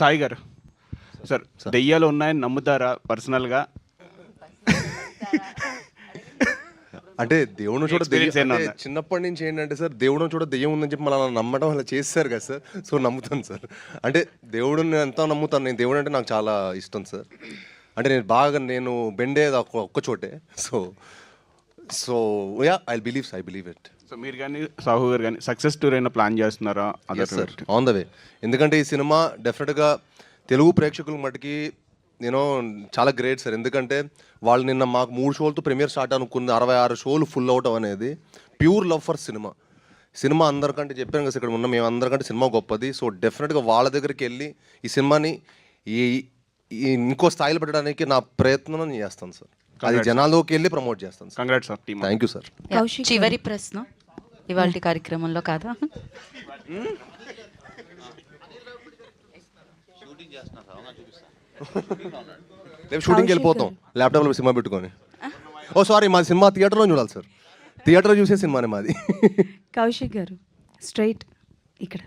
సాయి గారు సార్, దెయ్యాలు ఉన్నాయని నమ్ముతారా పర్సనల్గా? అంటే దేవుడు చూడ Experience దెయ్యం ఏమన్నా అంటే ఉందా? చిన్నప్పటి నుంచి ఏంటంటే సార్, దేవుడు చూడ దెయ్యం ఉందని చెప్పి మనం నమ్మడం అలా చేస్తారు కదా సార్. సో నమ్ముతాను సార్. అంటే దేవుడిని ఎంతో నమ్ముతాను నేను. దేవుడు అంటే నాకు చాలా ఇష్టం సార్. అంటే నేను బెండేది ఒక్క చోటే. So so yeah I believe it. So మీరు కానీ సాహు గారు కానీ సక్సెస్ టూర్ అయినా ప్లాన్ చేస్తున్నారా? Sir on the way. ఎందుకంటే ఈ సినిమా డెఫినెట్గా తెలుగు ప్రేక్షకుల మటుకి నేను చాలా గ్రేట్ సార్. ఎందుకంటే వాళ్ళు నిన్న మాకు 3 షోలతో ప్రీమియర్ స్టార్ట్ అనుకుంది, 66 షోలు ఫుల్ అవటం అనేది ప్యూర్ లవ్ ఫర్ సినిమా అందరికంటే చెప్పాను కదా, ఇక్కడ ఉన్న మేము అందరికంటే సినిమా గొప్పది. సో డెఫినెట్గా వాళ్ళ దగ్గరికి వెళ్ళి ఈ సినిమాని ఈ ఇంకో స్థాయిలో పెట్టడానికి నా ప్రయత్నం నేను చేస్తాను సార్. అది జనాల్లోకి వెళ్ళి ప్రమోట్ చేస్తాను sir. Congrats sir, team. Thank you sir. చివరి ప్రశ్న ఇవాళ కార్యక్రమంలో కాదా? రేపు షూటింగ్కి వెళ్ళిపోతాం ల్యాప్టాప్లో సినిమా పెట్టుకొని. ఓ సారీ, మాది సినిమా థియేటర్లో చూడాలి సార్. థియేటర్లో చూసే సినిమానే మాది. కౌశిక్ గారు స్ట్రైట్ ఇక్కడ.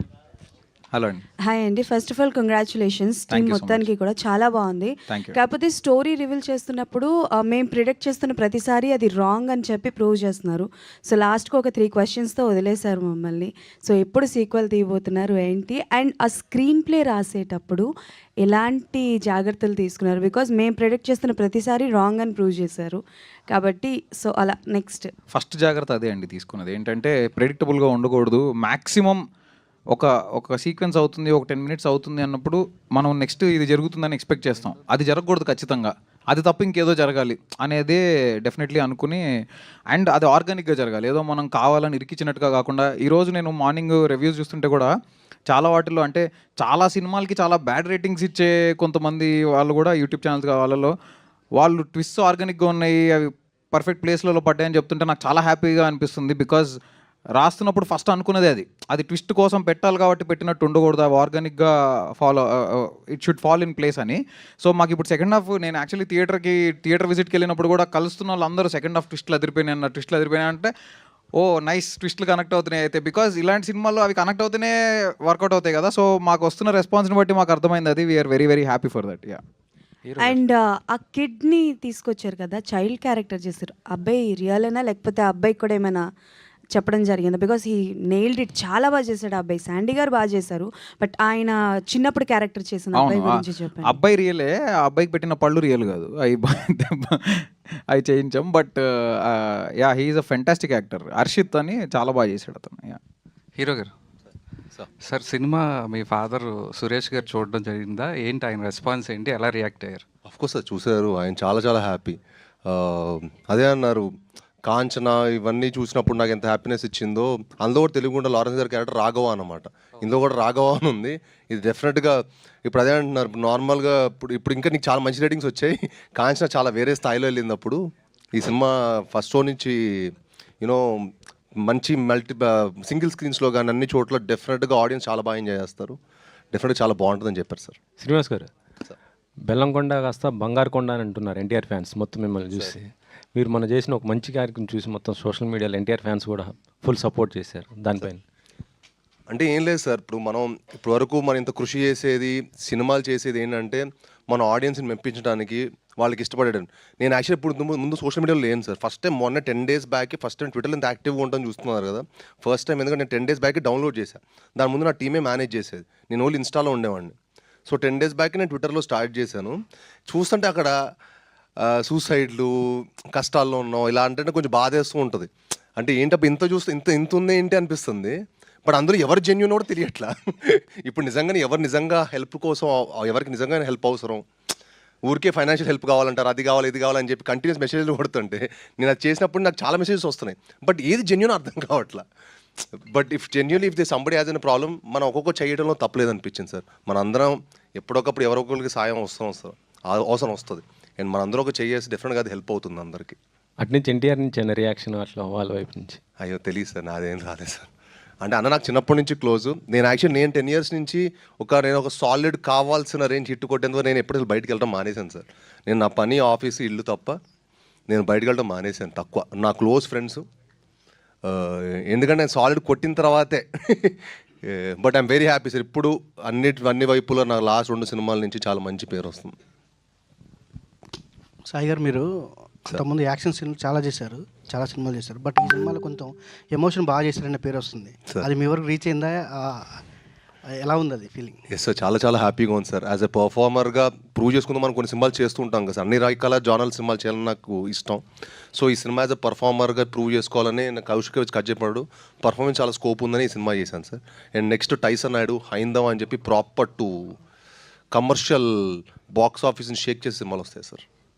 హలో అండి. హాయ్ అండి. First of all congratulations team మొత్తానికి కూడా చాలా బాగుంది. కాకపోతే స్టోరీ రివీల్ చేస్తున్నప్పుడు మేము ప్రిడిక్ట్ చేస్తున్న ప్రతిసారి అది రాంగ్ అని చెప్పి ప్రూవ్ చేస్తున్నారు. సో లాస్ట్కి ఒక 3 questions వదిలేశారు మమ్మల్ని. సో ఎప్పుడు సీక్వెల్ తీయబోతున్నారు ఏంటి, అండ్ ఆ స్క్రీన్ ప్లే రాసేటప్పుడు ఎలాంటి జాగ్రత్తలు తీసుకున్నారు? బికాజ్ మేము ప్రిడిక్ట్ చేస్తున్న ప్రతిసారి రాంగ్ అని ప్రూవ్ చేశారు కాబట్టి. సో అలా నెక్స్ట్ ఫస్ట్ జాగ్రత్త అదే అండి తీసుకున్నది. ఏంటంటే ప్రెడిక్టబుల్గా ఉండకూడదు. మ్యాక్సిమం ఒక సీక్వెన్స్ అవుతుంది, ఒక 10 minutes అవుతుంది అన్నప్పుడు మనం నెక్స్ట్ ఇది జరుగుతుందని ఎక్స్పెక్ట్ చేస్తాం. అది జరగకూడదు ఖచ్చితంగా. అది తప్ప ఇంకేదో జరగాలి అనేదే డెఫినెట్లీ అనుకుని, అండ్ అది ఆర్గానిక్గా జరగాలి. ఏదో మనం కావాలని ఇరికిచ్చినట్టుగా కాకుండా. ఈరోజు నేను మార్నింగ్ రివ్యూస్ చూస్తుంటే కూడా చాలా వాటిల్లో అంటే చాలా సినిమాలకి చాలా బ్యాడ్ రేటింగ్స్ ఇచ్చే కొంతమంది వాళ్ళు కూడా యూట్యూబ్ ఛానల్స్ వాళ్ళలో వాళ్ళు ట్విస్ట్ ఆర్గానిక్గా ఉన్నాయి, అవి పర్ఫెక్ట్ ప్లేస్లలో పడ్డాయని చెప్తుంటే నాకు చాలా హ్యాపీగా అనిపిస్తుంది. బికాజ్ రాస్తున్నప్పుడు ఫస్ట్ అనుకున్నదే అది ట్విస్ట్ కోసం పెట్టాలి కాబట్టి పెట్టినట్టు ఉండకూడదు. అవి ఆర్గానిక్గా it should fall in place అని. సో మాకు ఇప్పుడు సెకండ్ హాఫ్, నేను యాక్చువల్లీ థియేటర్ విజిట్కి వెళ్ళినప్పుడు కూడా కలుస్తున్న వాళ్ళందరూ సెకండ్ హాఫ్ ట్విస్ట్లు అదిరిపోయినాయి అంటే ఓ నైస్ ట్విస్ట్లు కనెక్ట్ అవుతున్నాయి అయితే. బికాజ్ ఇలాంటి సినిమాల్లో అవి కనెక్ట్ అవుతూనే వర్కౌట్ అవుతాయి కదా. సో మాకు వస్తున్న రెస్పాన్స్ని బట్టి మాకు అర్థమైంది అది. We are very very happy for that. Yeah. And ఆ కిడ్ని తీసుకొచ్చారు కదా, చైల్డ్ క్యారెక్టర్ చేశారు. అబ్బాయి రియలేనా లేకపోతే ఆ అబ్బాయికి కూడా ఏమైనా చెప్పడం జరిగింది? బికాస్ ఈ నెయిల్డ్ ఇట్, చాలా బాగా చేశాడు ఆ అబ్బాయి. శాండీ గారు బాగా చేశారు, బట్ ఆయన చిన్నప్పుడు క్యారెక్టర్ చేసిన అబ్బాయి గురించి చెప్పండి. అబ్బాయి రియలే, ఆ అబ్బాయికి పెట్టిన పళ్ళు రియల్ కాదు, అవి చేయించాం. But yeah, he's a fantastic actor. Harshit అని చాలా బాగా చేశాడు అతను. యా. హీరో గారు సార్, సినిమా మీ ఫాదర్ సురేష్ గారు చూడడం జరిగిందా? ఏంటి ఆయన రెస్పాన్స్ ఏంటి, ఎలా రియాక్ట్ అయ్యారు? అఫ్కోర్స్ సార్ చూశారు. ఆయన చాలా చాలా హ్యాపీ. అదే అన్నారు, కాంచన ఇవన్నీ చూసినప్పుడు నాకు ఎంత హ్యాపీనెస్ ఇచ్చిందో. అందులో కూడా తెలుగుండ లారెన్స్ గారి క్యారెక్టర్ రాఘవ అనమాట. ఇందులో కూడా రాఘవ అని ఉంది. ఇది డెఫినెట్గా ఇప్పుడు అదే అంటున్నారు, నార్మల్గా ఇప్పుడు ఇంకా నీకు చాలా మంచి రేటింగ్స్ వచ్చాయి. కాంచన చాలా వేరే స్థాయిలో వెళ్ళింది. అప్పుడు ఈ సినిమా ఫస్ట్ షో నుంచి యూనో మంచి సింగిల్ స్క్రీన్స్లో కానీ అన్ని చోట్ల డెఫినెట్గా ఆడియన్స్ చాలా బాగా ఎంజాయ్ చేస్తారు. డెఫినెట్గా చాలా బాగుంటుందని చెప్పారు సార్. శ్రీనివాస్ గారు, బెల్లంకొండ కాస్త బంగారు కొండ అని అంటున్నారు ఎన్టీఆర్ ఫ్యాన్స్ మొత్తం మిమ్మల్ని చూసి. మీరు మనం చేసిన ఒక మంచి కార్యక్రమం చూసి మొత్తం సోషల్ మీడియాలో ఎన్టీఆర్ ఫ్యాన్స్ కూడా ఫుల్ సపోర్ట్ చేశారు దానిపైన. అంటే ఏం లేదు సార్, ఇప్పుడు వరకు మనం ఇంత కృషి చేసేది, సినిమాలు చేసేది ఏంటంటే మన ఆడియన్స్ని మెప్పించడానికి, వాళ్ళకి ఇష్టపడేయడం. నేను యాక్చువల్లీ ఇప్పుడు ముందు సోషల్ మీడియాలో లేను సార్. ఫస్ట్ టైం మొన్న 10 days బ్యాక్ ఫస్ట్ టైం ట్విట్టర్లో ఇంత యాక్టివ్గా ఉంటాను చూస్తున్నారు కదా. ఫస్ట్ టైం ఎందుకంటే నేను 10 days బ్యాక్ డౌన్లోడ్ చేశాను. దాని ముందు నా టీమే మేనేజ్ చేసేది, నేను ఓన్లీ ఇన్స్టాలో ఉండేవాడిని. సో 10 days బ్యాక్ నేను ట్విట్టర్లో స్టార్ట్ చేశాను. చూస్తుంటే అక్కడ సూసైడ్లు, కష్టాల్లో ఉన్నాం ఇలా అంటే కొంచెం బాధేస్తూ ఉంటుంది. అంటే ఏంటప్పుడు ఇంత చూస్తే ఇంత ఉంది ఏంటి అనిపిస్తుంది. బట్ అందరూ ఎవరు జెన్యూన్ కూడా తెలియట్లా. ఇప్పుడు నిజంగానే ఎవరు నిజంగా హెల్ప్ కోసం, ఎవరికి నిజంగానే హెల్ప్ అవసరం, ఊరికే ఫైనాన్షియల్ హెల్ప్ కావాలంటారు, అది కావాలి ఇది కావాలని చెప్పి కంటిన్యూస్ మెసేజ్లు కొడుతుంటే నేను అది చేసినప్పుడు నాకు చాలా మెసేజెస్ వస్తున్నాయి. బట్ ఏది జెన్యూన్ అర్థం కావట్లా. But if they somebody has an problem, మనం ఒక్కొక్క చేయడంలో తప్పలేదు అనిపించింది సార్. మన అందరం ఎప్పుడొకప్పుడు ఎవరో ఒకరికి సాయం అవసరం వస్తుంది. అండ్ మనందరూ ఒక చేసి డెఫినెట్గా అది హెల్ప్ అవుతుంది అందరికీ. అటు నుంచి ఎన్టీఆర్ నుంచి అన్న రియాక్షన్ అట్లా వాళ్ళ వైపు నుంచి? అయ్యో తెలియదు సార్, నాదేం రాలేదు సార్. అంటే అన్న నాకు చిన్నప్పటి నుంచి క్లోజ్. నేను 10 years నుంచి నేను ఒక సాలిడ్ కావాల్సిన రేంజ్ హిట్ కొట్టేందుకు నేను ఎప్పుడు బయటకు వెళ్ళడం మానేశాను సార్. నేను నా పని, ఆఫీసు, ఇల్లు తప్ప నేను బయటకు వెళ్ళడం మానేశాను. తక్కువ నా క్లోజ్ ఫ్రెండ్స్. ఎందుకంటే నేను సాలిడ్ కొట్టిన తర్వాతే but I'm very happy sir. ఇప్పుడు అన్ని వైపులో నాకు లాస్ట్ 2 సినిమాల నుంచి చాలా మంచి పేరు వస్తుంది. సాయి గారు, మీరు అంతకుముందు యాక్షన్ సినిమాలు చాలా చేశారు, చాలా సినిమాలు చేశారు, బట్ ఈ సినిమాలో కొంచెం ఎమోషన్ బాగా చేశారనే పేరు వస్తుంది. అది మీ వరకు రీచ్ అయిందా? ఎలా ఉంది అది ఫీలింగ్? ఎస్ సార్, చాలా చాలా హ్యాపీగా ఉంది సార్. యాజ్ ఎ పర్ఫార్మర్గా ప్రూవ్ చేసుకుందాం మనం కొన్ని సినిమాలు చేస్తూ ఉంటాం కదా సార్, అన్ని రకాల జానల్ సినిమాలు చేయాలని నాకు ఇష్టం. సో ఈ సినిమా యాజ్ ఎ పర్ఫార్మర్గా ప్రూవ్ చేసుకోవాలని నాకు కౌశిక్ వచ్చి కట్ చెప్పాడు. పర్ఫార్మెన్స్ చాలా స్కోప్ ఉందని ఈ సినిమా చేశాను sir. And next Tyson Naidu హైందవ అని చెప్పి ప్రాపర్ టు కమర్షియల్ బాక్స్ ఆఫీస్ని షేక్ చేసే సినిమాలు వస్తాయి సార్.